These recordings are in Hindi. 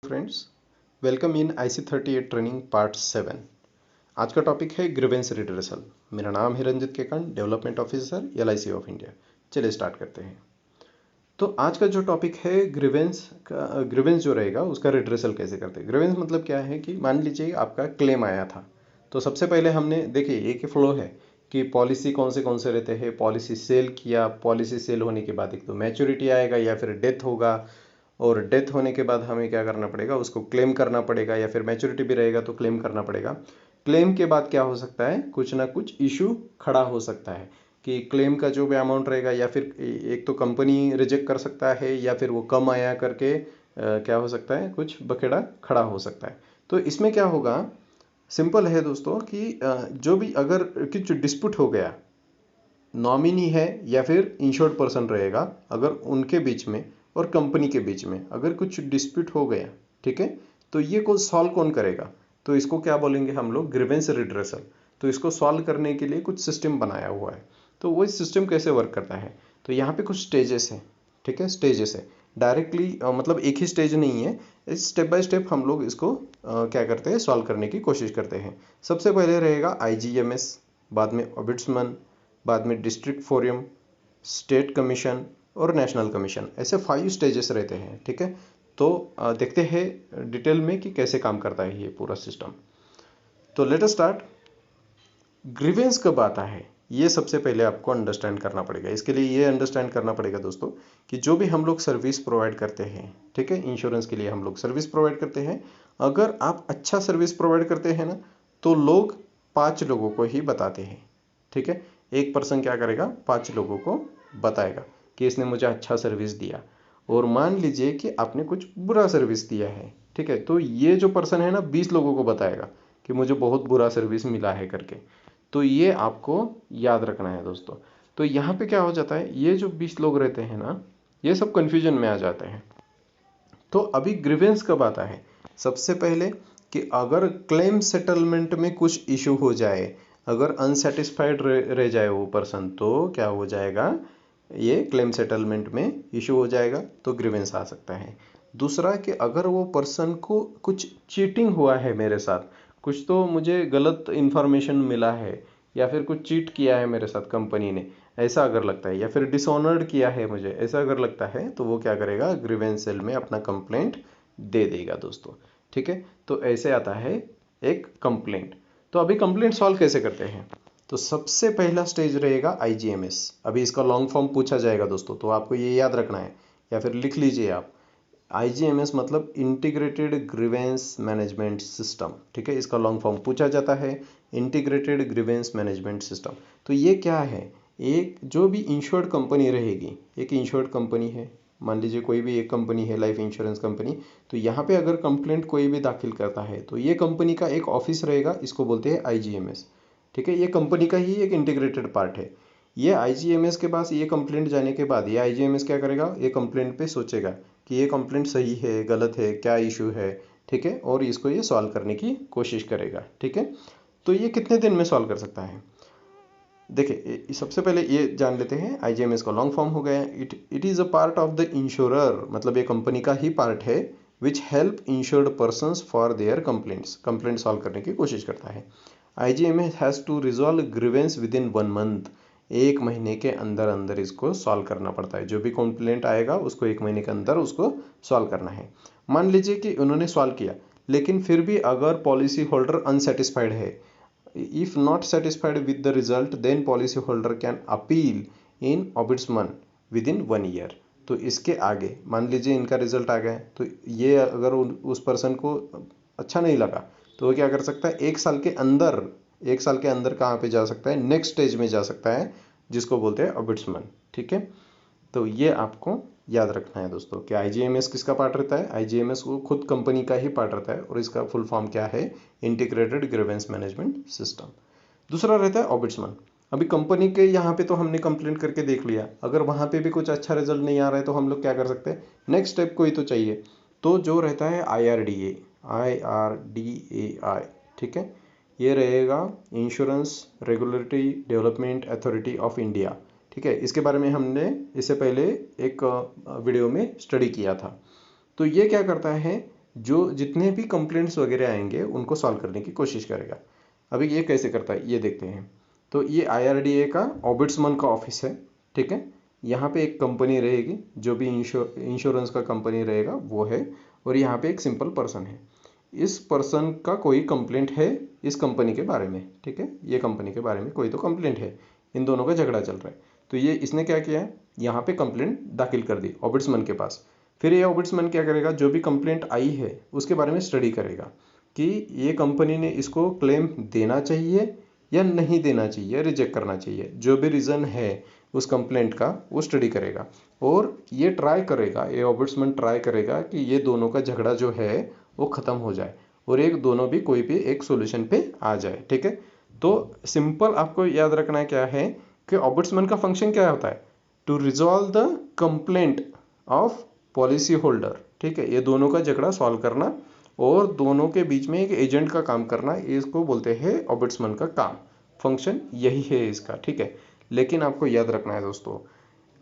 Friends, welcome in IC38 training part 7। आज का टॉपिक है ग्रीवेंस रिड्रेसल। मेरा नाम है Ranjit Kekan, development officer LIC of India. चलिए स्टार्ट करते हैं। तो आज का जो टॉपिक है ग्रीवेंस जो रहेगा उसका रिड्रेसल कैसे करते हैं। ग्रीवेंस मतलब क्या है कि मान लीजिए आपका क्लेम आया था, तो सबसे पहले हमने देखिए एक फ्लो है कि पॉलिसी कौन से रहते हैं। पॉलिसी सेल किया, पॉलिसी सेल होने के बाद एक तो मैच्योरिटी आएगा या फिर डेथ होगा, और डेथ होने के बाद हमें क्या करना पड़ेगा, उसको क्लेम करना पड़ेगा, या फिर मैच्योरिटी भी रहेगा तो क्लेम करना पड़ेगा। क्लेम के बाद क्या हो सकता है, कुछ ना कुछ इशू खड़ा हो सकता है कि क्लेम का जो भी अमाउंट रहेगा, या फिर एक तो कंपनी रिजेक्ट कर सकता है, या फिर वो कम आया करके क्या हो सकता है, कुछ बखेड़ा खड़ा हो सकता है। तो इसमें क्या होगा, सिंपल है दोस्तों कि जो भी अगर कुछ डिस्प्यूट हो गया, नॉमिनी है या फिर इंश्योर्ड पर्सन रहेगा, अगर उनके बीच में और कंपनी के बीच में अगर कुछ डिस्प्यूट हो गया, ठीक है, तो ये को सॉल्व कौन करेगा, तो इसको क्या बोलेंगे हम लोग, ग्रीवेंस रिड्रेसल। तो इसको सॉल्व करने के लिए कुछ सिस्टम बनाया हुआ है। तो वो सिस्टम कैसे वर्क करता है, तो यहाँ पे कुछ स्टेजेस हैं, ठीक है, स्टेजेस है। डायरेक्टली मतलब एक ही स्टेज नहीं है, स्टेप बाय स्टेप हम लोग इसको क्या करते हैं, सॉल्व करने की कोशिश करते हैं। सबसे पहले रहेगा IGMS, बाद में ऑबिट्समन, बाद में डिस्ट्रिक्ट फोरम, स्टेट कमीशन और नेशनल कमीशन। ऐसे 5 स्टेजेस रहते हैं, ठीक है। तो देखते हैं डिटेल में कि कैसे काम करता है ये पूरा सिस्टम। तो लेट अस स्टार्ट। ग्रीवेंस कब आता है, ये सबसे पहले आपको अंडरस्टैंड करना पड़ेगा। इसके लिए ये अंडरस्टैंड करना पड़ेगा दोस्तों कि जो भी हम लोग सर्विस प्रोवाइड करते हैं, ठीक है, इंश्योरेंस के लिए हम लोग सर्विस प्रोवाइड करते हैं। अगर आप अच्छा सर्विस प्रोवाइड करते हैं ना, तो लोग 5 लोगों को ही बताते हैं, ठीक है। एक पर्सन क्या करेगा, 5 लोगों को बताएगा कि इसने मुझे अच्छा सर्विस दिया। और मान लीजिए कि आपने कुछ बुरा सर्विस दिया है, ठीक है, तो ये जो पर्सन है ना, 20 लोगों को बताएगा कि मुझे बहुत बुरा सर्विस मिला है करके। तो ये आपको याद रखना है दोस्तों। तो यहाँ पे क्या हो जाता है, ये जो 20 लोग रहते हैं ना, ये सब कंफ्यूजन में आ जाते हैं। तो अभी ग्रीवेंस कब आता है, सबसे पहले कि अगर क्लेम सेटलमेंट में कुछ इशू हो जाए, अगर अनसेटिस्फाइड रह जाए वो पर्सन, तो क्या हो जाएगा, ये क्लेम सेटलमेंट में इशू हो जाएगा, तो ग्रीवेंस आ सकता है। दूसरा कि अगर वो पर्सन को कुछ चीटिंग हुआ है मेरे साथ, कुछ तो मुझे गलत इन्फॉर्मेशन मिला है, या फिर कुछ चीट किया है मेरे साथ कंपनी ने, ऐसा अगर लगता है, या फिर डिसऑनर्ड किया है मुझे, ऐसा अगर लगता है, तो वो क्या करेगा, ग्रीवेंस सेल में अपना कंप्लेंट दे देगा दोस्तों, ठीक है। तो ऐसे आता है एक कंप्लेंट। तो अभी कंप्लेंट सॉल्व कैसे करते हैं, तो सबसे पहला स्टेज रहेगा IGMS। अभी इसका लॉन्ग फॉर्म पूछा जाएगा दोस्तों, तो आपको ये याद रखना है, या फिर लिख लीजिए आप। IGMS मतलब इंटीग्रेटेड ग्रीवेंस मैनेजमेंट सिस्टम, ठीक है, इसका लॉन्ग फॉर्म पूछा जाता है, इंटीग्रेटेड ग्रीवेंस मैनेजमेंट सिस्टम। तो ये क्या है, एक जो भी इंश्योर्ड कंपनी रहेगी, एक इंश्योर्ड कंपनी है, मान लीजिए कोई भी एक कंपनी है, लाइफ इंश्योरेंस कंपनी, तो यहाँ पे अगर कंप्लेंट कोई भी दाखिल करता है, तो ये कंपनी का एक ऑफिस रहेगा, इसको बोलते हैं IGMS, ठीक है। ये कंपनी का ही एक इंटीग्रेटेड पार्ट है। ये IGMS के पास ये कंप्लेंट जाने के बाद ये IGMS क्या करेगा, ये कंप्लेंट पे सोचेगा कि ये कंप्लेंट सही है, गलत है, क्या इशू है, ठीक है, और इसको ये सॉल्व करने की कोशिश करेगा, ठीक है। तो ये कितने दिन में सॉल्व कर सकता है, देखिए सबसे पहले ये जान लेते हैं। IGMS का लॉन्ग फॉर्म हो गया, it is a part of the insurer, मतलब ये कंपनी का ही पार्ट है, which help insured persons for their complaints, complaint solve करने की कोशिश करता है। IGMS has to resolve grievance within 1 month, 1 महीने के अंदर अंदर इसको सॉल्व करना पड़ता है। जो भी कंप्लेंट आएगा उसको 1 महीने के अंदर उसको सॉल्व करना है। मान लीजिए कि उन्होंने सॉल्व किया, लेकिन फिर भी अगर पॉलिसी होल्डर अनसेटिस्फाइड है, if not satisfied with the result, then policy holder can appeal in ombudsman within 1 year। तो इसके आगे मान लीजिए इनका रिजल्ट आ गया, तो ये अगर उस पर्सन को अच्छा नहीं लगा, तो वो क्या कर सकता है, 1 साल के अंदर, 1 साल के अंदर कहाँ पे जा सकता है, नेक्स्ट स्टेज में जा सकता है, जिसको बोलते हैं ombudsman, ठीक है। तो ये आपको याद रखना है दोस्तों कि IGMS किसका पार्ट रहता है, IGMS वो खुद कंपनी का ही पार्ट रहता है, और इसका फुल फॉर्म क्या है, इंटीग्रेटेड ग्रीवेंस मैनेजमेंट सिस्टम। दूसरा रहता है ऑबिट्समैन। अभी कंपनी के यहाँ पे तो हमने कंप्लेंट करके देख लिया, अगर वहाँ पे भी कुछ अच्छा रिजल्ट नहीं आ रहा है, तो हम लोग क्या कर सकते हैं, नेक्स्ट स्टेप कोई तो चाहिए, तो जो रहता है IRDA, ठीक है, ये रहेगा insurance regulatory development authority of India, ठीक है। इसके बारे में हमने इससे पहले एक वीडियो में स्टडी किया था। तो ये क्या करता है, जो जितने भी कंप्लेंट्स वगैरह आएंगे उनको सॉल्व करने की कोशिश करेगा। अभी ये कैसे करता है ये देखते हैं। तो ये IRDA का ऑम्बुड्समैन का ऑफिस है, ठीक है। यहाँ पे एक कंपनी रहेगी, जो भी इंश्योरेंस का कंपनी रहेगा वो है, और यहाँ पे एक सिंपल पर्सन है। इस पर्सन का कोई कंप्लेंट है इस कंपनी के बारे में, ठीक है। ये कंपनी के बारे में कोई तो कंप्लेंट है, इन दोनों का झगड़ा चल रहा है। तो ये इसने क्या किया है, यहाँ पे कंप्लेंट दाखिल कर दी ऑम्बुड्समैन के पास। फिर ये ऑम्बुड्समैन क्या करेगा, जो भी कंप्लेंट आई है उसके बारे में स्टडी करेगा कि ये कंपनी ने इसको क्लेम देना चाहिए या नहीं देना चाहिए, रिजेक्ट करना चाहिए। जो भी रीज़न है उस कंप्लेंट का वो स्टडी करेगा, और ये ट्राई करेगा, ये ऑम्बुड्समैन ट्राई करेगा कि ये दोनों का झगड़ा जो है वो ख़त्म हो जाए और एक दोनों भी कोई भी एक सोल्यूशन पे आ जाए, ठीक है। तो सिंपल आपको याद रखना है क्या है कि ऑम्बुड्समैन का फंक्शन क्या होता है, to resolve the complaint of policy holder, ठीक है। ये दोनों का झगड़ा सॉल्व करना और दोनों के बीच में एक एजेंट का काम करना, इसको बोलते हैं ऑम्बुड्समैन का काम, फंक्शन यही है इसका, ठीक है। लेकिन आपको याद रखना है दोस्तों,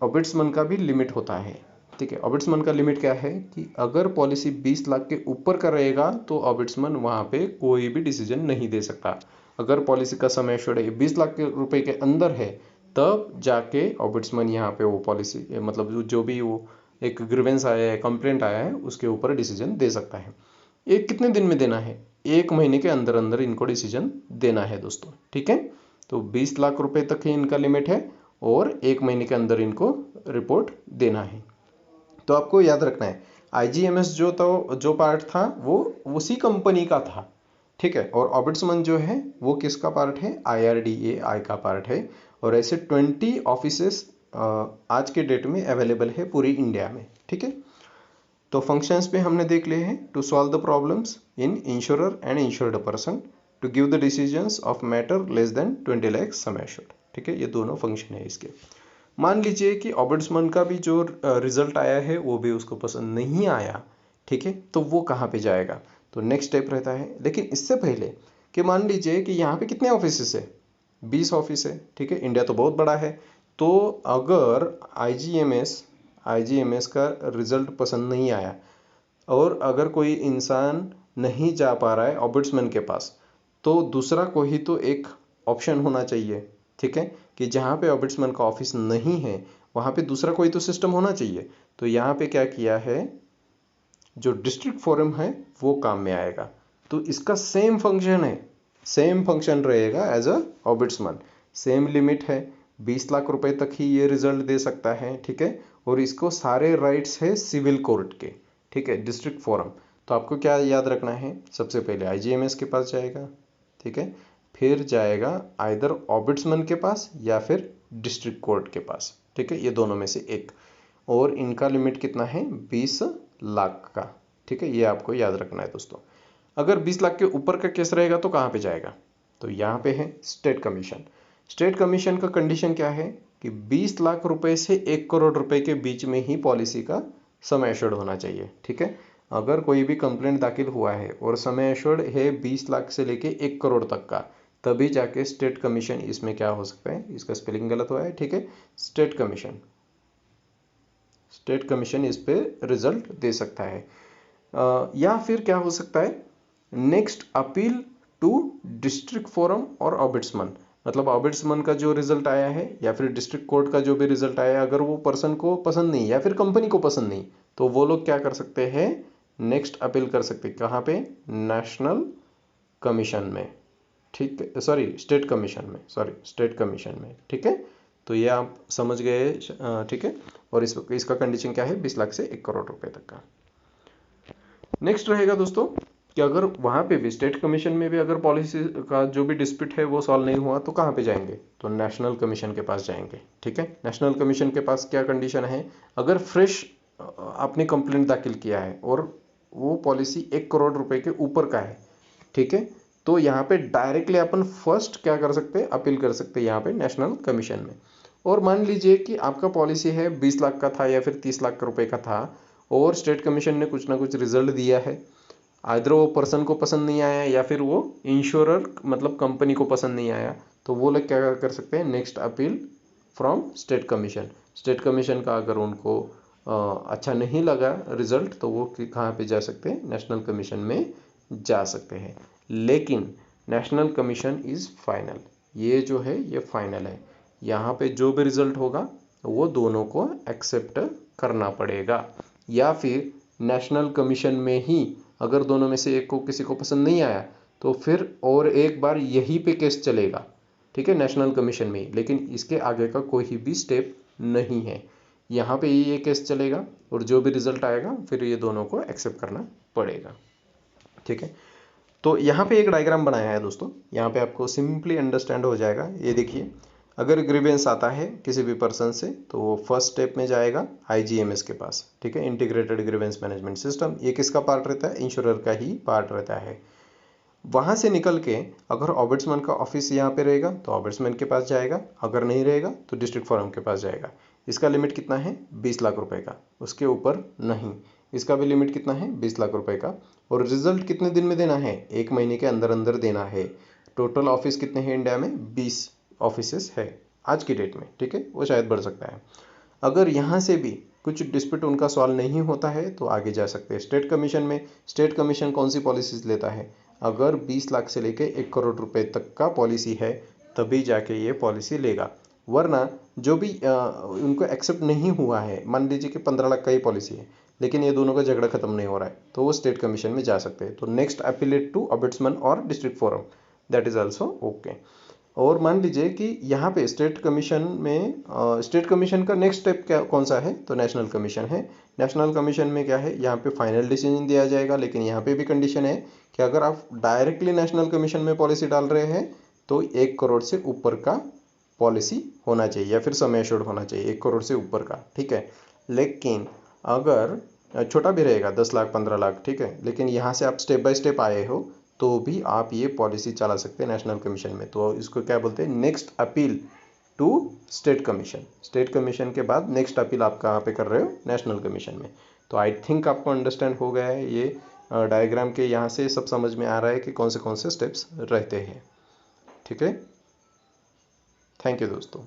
ऑम्बुड्समैन का भी लिमिट होता है, ठीक है। ऑम्बुड्समैन का लिमिट क्या है कि अगर पॉलिसी 20 लाख के ऊपर का रहेगा तो ऑम्बुड्समैन वहाँ पे कोई भी डिसीजन नहीं दे सकता। अगर पॉलिसी का सम एश्योर्ड 20 लाख के रुपए के अंदर है तब जाके ऑम्बुड्समैन यहाँ पे वो पॉलिसी मतलब जो भी वो एक ग्रीवेंस आया है, कंप्लेंट आया है, उसके ऊपर डिसीजन दे सकता है। एक कितने दिन में देना है, 1 महीने के अंदर अंदर इनको डिसीजन देना है दोस्तों, ठीक है। तो 20 लाख रुपए तक ही इनका लिमिट है और 1 महीने के अंदर इनको रिपोर्ट देना है। तो आपको याद रखना है IGMS जो पार्ट था वो उसी कंपनी का था, ठीक है। और ऑम्बुड्समैन जो है वो किसका पार्ट है, IRDA का पार्ट है। और ऐसे 20 ऑफिसेस आज के डेट में अवेलेबल है पूरी इंडिया में, ठीक है। तो फंक्शंस पे हमने देख लिए हैं, to solve the problems in insurer and insured person, to give the decisions of matter less than 20 lakh sum assured, ठीक है। ये दोनों फंक्शन है इसके। मान लीजिए कि ऑम्बुड्समैन का भी जो रिजल्ट आया है वो भी उसको पसंद नहीं आया, ठीक है। तो वो कहाँ पे जाएगा, तो नेक्स्ट स्टेप रहता है। लेकिन इससे पहले कि मान लीजिए कि यहाँ पे कितने ऑफिस है, 20 ऑफिस है, ठीक है। इंडिया तो बहुत बड़ा है। तो अगर IGMS का रिजल्ट पसंद नहीं आया और अगर कोई इंसान नहीं जा पा रहा है ऑम्बुड्समैन के पास, तो दूसरा कोई तो एक ऑप्शन होना चाहिए, ठीक है। कि जहाँ पे ऑम्बुड्समैन का ऑफिस नहीं है वहाँ पे दूसरा कोई तो सिस्टम होना चाहिए। तो यहाँ पे क्या किया है, जो डिस्ट्रिक्ट फोरम है वो काम में आएगा। तो इसका सेम फंक्शन है, सेम फंक्शन रहेगा as a ombudsman. Same limit है, 20 लाख रुपए तक ही ये रिजल्ट दे सकता है, ठीक है। और इसको सारे राइट्स है सिविल कोर्ट के, ठीक है, डिस्ट्रिक्ट फोरम। तो आपको क्या याद रखना है, सबसे पहले IGMS के पास जाएगा, ठीक है। फिर जाएगा आइदर ऑम्बुड्समैन के पास या फिर डिस्ट्रिक्ट कोर्ट के पास, ठीक है। ये दोनों में से एक। और इनका लिमिट कितना है, 20 लाख का, ठीक है। ये आपको याद रखना है दोस्तों। अगर 20 लाख के ऊपर का केस रहेगा तो कहाँ पे जाएगा, तो यहाँ पे है स्टेट कमीशन। स्टेट कमीशन का कंडीशन क्या है कि 20 लाख रुपए से 1 करोड़ रुपए के बीच में ही पॉलिसी का सम एश्योर्ड होना चाहिए, ठीक है। अगर कोई भी कंप्लेंट दाखिल हुआ है और सम एश्योर्ड है 20 लाख से लेके 1 करोड़ तक का, तभी जाके स्टेट कमीशन इसमें क्या हो सकता है, इसका स्पेलिंग गलत हुआ है, ठीक है। स्टेट कमीशन इस पे रिजल्ट दे सकता है। या फिर क्या हो सकता है, next appeal to district forum और ऑम्बुड्समैन। मतलब ऑम्बुड्समैन का जो रिजल्ट आया है या फिर डिस्ट्रिक्ट कोर्ट का जो भी रिजल्ट आया है, अगर वो पर्सन को पसंद नहीं या फिर कंपनी को पसंद नहीं, तो वो लोग क्या कर सकते हैं, नेक्स्ट अपील कर सकते हैं। कहाँ पे, नेशनल कमीशन में, ठीक है, स्टेट कमीशन में, ठीक है। तो ये आप समझ गए, ठीक है। और इसका कंडीशन क्या है, 20 लाख से 1 करोड़ रुपए तक का। नेक्स्ट रहेगा दोस्तों कि अगर वहाँ पे भी स्टेट कमीशन में भी अगर पॉलिसी का जो भी डिस्प्यूट है वो सॉल्व नहीं हुआ तो कहाँ पे जाएंगे, तो नेशनल कमीशन के पास जाएंगे, ठीक है। नेशनल कमीशन के पास क्या कंडीशन है, अगर फ्रेश आपने कंप्लेंट दाखिल किया है और वो पॉलिसी 1 करोड़ रुपए के ऊपर का है, ठीक है, तो यहाँ पे डायरेक्टली अपन फर्स्ट क्या कर सकते हैं, अपील कर सकते हैं यहाँ पे नेशनल कमीशन में। और मान लीजिए कि आपका पॉलिसी है 20 लाख का था या फिर 30 लाख रुपए का था और स्टेट कमीशन ने कुछ ना कुछ रिजल्ट दिया है, आइदर वो पर्सन को पसंद नहीं आया या फिर वो इंश्योरर मतलब कंपनी को पसंद नहीं आया, तो वो लोग क्या कर सकते हैं, next appeal from state commission. State commission का अगर उनको अच्छा नहीं लगा रिजल्ट तो वो कहाँ पे जा सकते हैं, नेशनल कमीशन में जा सकते हैं। लेकिन नेशनल कमीशन इज़ फाइनल, ये जो है ये फाइनल है। यहाँ पे जो भी रिजल्ट होगा वो दोनों को एक्सेप्ट करना पड़ेगा, या फिर नेशनल कमीशन में ही अगर दोनों में से एक को किसी को पसंद नहीं आया तो फिर और एक बार यही पे केस चलेगा, ठीक है, नेशनल कमीशन में ही। लेकिन इसके आगे का कोई भी स्टेप नहीं है, यहाँ पे ये केस चलेगा और जो भी रिजल्ट आएगा फिर ये दोनों को एक्सेप्ट करना पड़ेगा, ठीक है। तो यहाँ पे एक डायग्राम बनाया है दोस्तों, यहाँ पे आपको सिंपली अंडरस्टैंड हो जाएगा। ये देखिए, अगर ग्रीवेंस आता है किसी भी पर्सन से तो वो फर्स्ट स्टेप में जाएगा IGMS के पास, ठीक है, इंटीग्रेटेड ग्रीवेंस मैनेजमेंट सिस्टम। ये किसका पार्ट रहता है, इंश्योरर का ही पार्ट रहता है। वहाँ से निकल के अगर ऑम्बुड्समैन का ऑफिस यहाँ पे रहेगा तो ऑम्बुड्समैन के पास जाएगा, अगर नहीं रहेगा तो डिस्ट्रिक्ट फोरम के पास जाएगा। इसका लिमिट कितना है, 20 लाख रुपए का, उसके ऊपर नहीं। इसका भी लिमिट कितना है, 20 लाख रुपए का। और रिजल्ट कितने दिन में देना है, 1 महीने के अंदर अंदर देना है। टोटल ऑफिस कितने हैं इंडिया में, 20 ऑफिसेस है आज की डेट में, ठीक है, वो शायद बढ़ सकता है। अगर यहाँ से भी कुछ डिस्प्यूट उनका सॉल्व नहीं होता है तो आगे जा सकते हैं स्टेट कमीशन में। स्टेट कमीशन कौन सी पॉलिसीज लेता है, अगर 20 लाख से लेके 1 करोड़ रुपए तक का पॉलिसी है तभी जाके ये पॉलिसी लेगा। वरना जो भी उनको एक्सेप्ट नहीं हुआ है, मान लीजिए कि 15 लाख का ही पॉलिसी है लेकिन ये दोनों का झगड़ा खत्म नहीं हो रहा है, तो वो स्टेट कमीशन में जा सकते हैं। तो नेक्स्ट अपीलेट टू ऑम्बुड्समैन और district forum, that is also okay. और मान लीजिए कि यहाँ पे स्टेट कमीशन में स्टेट कमीशन का नेक्स्ट स्टेप क्या कौन सा है, तो नेशनल कमीशन है। नेशनल कमीशन में क्या है, यहाँ पे फाइनल डिसीजन दिया जाएगा। लेकिन यहाँ पे भी कंडीशन है कि अगर आप डायरेक्टली नेशनल कमीशन में पॉलिसी डाल रहे हैं तो 1 करोड़ से ऊपर का पॉलिसी होना चाहिए या फिर सम एश्योर्ड होना चाहिए 1 करोड़ से ऊपर का, ठीक है। लेकिन अगर छोटा भी रहेगा 10 लाख 15 लाख, ठीक है, लेकिन यहाँ से आप स्टेप बाय स्टेप आए हो तो भी आप ये पॉलिसी चला सकते हैं नेशनल कमीशन में। तो इसको क्या बोलते हैं, next appeal to state commission. State commission के बाद नेक्स्ट अपील आप कहाँ पे कर रहे हो, नेशनल कमीशन में। तो आई थिंक आपको अंडरस्टैंड हो गया है, ये डायग्राम के यहाँ से सब समझ में आ रहा है कि कौन से स्टेप्स रहते हैं, ठीक है। थैंक यू दोस्तों।